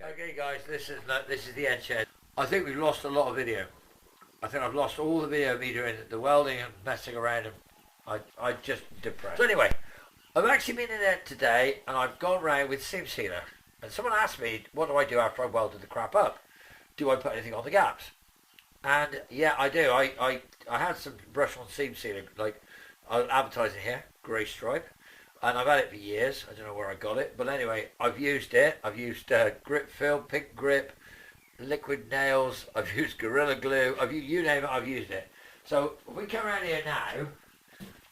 Okay guys, this is the EdShed. I think we've lost a lot of video. I think I've lost all the video of me doing the welding and messing around, and I just depressed. So anyway, I've actually been in there today and I've gone round with seam sealer. And someone asked me, what do I do after I've welded the crap up? Do I put anything on the gaps? And yeah, I do. I had some brush on seam sealer, like I'm advertising here, grey stripe. And I've had it for years. I don't know where I got it. But anyway, I've used it. I've used grip fill, pink grip, liquid nails. I've used Gorilla Glue. You name it, I've used it. So if we come around here now,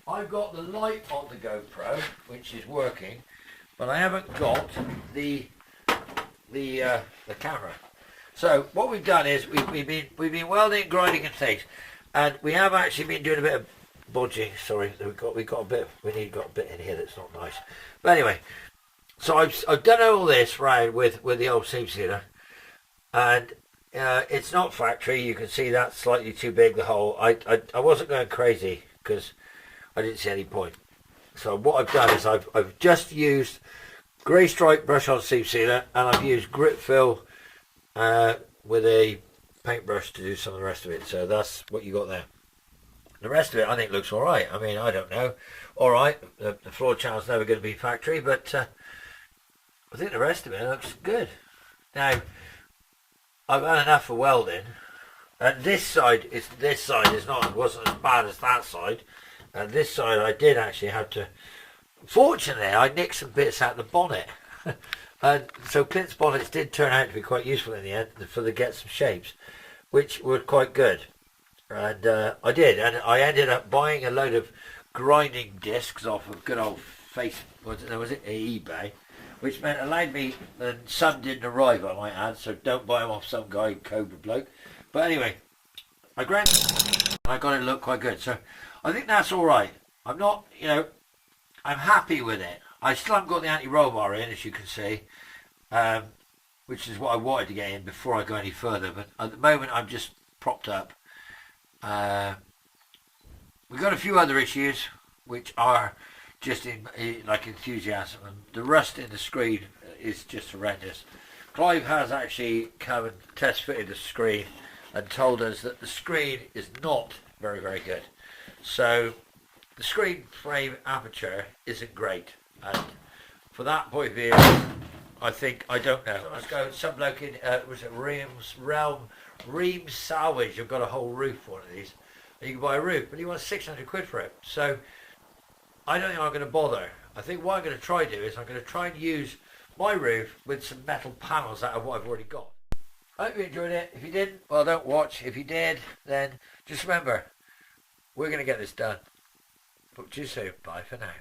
I've got the light on the GoPro, which is working. But I haven't got the camera. So what we've done is we've been welding, grinding and things. And we have actually been doing a bit of bodging. Sorry, we got a bit in here that's not nice. But anyway, so I've done all this right with the old seam sealer, and it's not factory. You can see that's slightly too big, the hole. I wasn't going crazy because I didn't see any point. So what I've done is I've just used grey stripe brush on seam sealer, and I've used grip fill with a paintbrush to do some of the rest of it. So that's what you got there. The rest of it, I think, looks all right. I mean, I don't know. All right, the floor channel's never going to be factory, but I think the rest of it looks good. Now, I've had enough for welding, and this side wasn't as bad as that side. And this side, I did actually have to. Fortunately, I nicked some bits out of the bonnet, and so Clint's bonnets did turn out to be quite useful in the end to get some shapes, which were quite good. And I did, and I ended up buying a load of grinding discs off of good old was it eBay, which allowed me, and some didn't arrive, I might add, so don't buy them off some guy, Cobra bloke. But anyway, I ground and I got it to look quite good, so I think that's all right. I'm not, I'm happy with it. I still haven't got the anti-roll bar in, as you can see, which is what I wanted to get in before I go any further, but at the moment I'm just propped up. We've got a few other issues which are just like enthusiasm, and the rust in the screen is just horrendous. Clive has actually come and test fitted the screen and told us that the screen is not very, very good. So the screen frame aperture isn't great, and for that point of view, I don't know. Let's go. Some bloke in was it Reams Salvage. You've got a whole roof for one of these, and you can buy a roof, but he wants 600 quid for it. So I don't think I'm going to bother. I think what I'm going to try to do is I'm going to try and use my roof with some metal panels out of what I've already got. I hope you enjoyed it. If you didn't, well, don't watch. If you did, then just remember, we're going to get this done. Talk to you soon. Bye for now.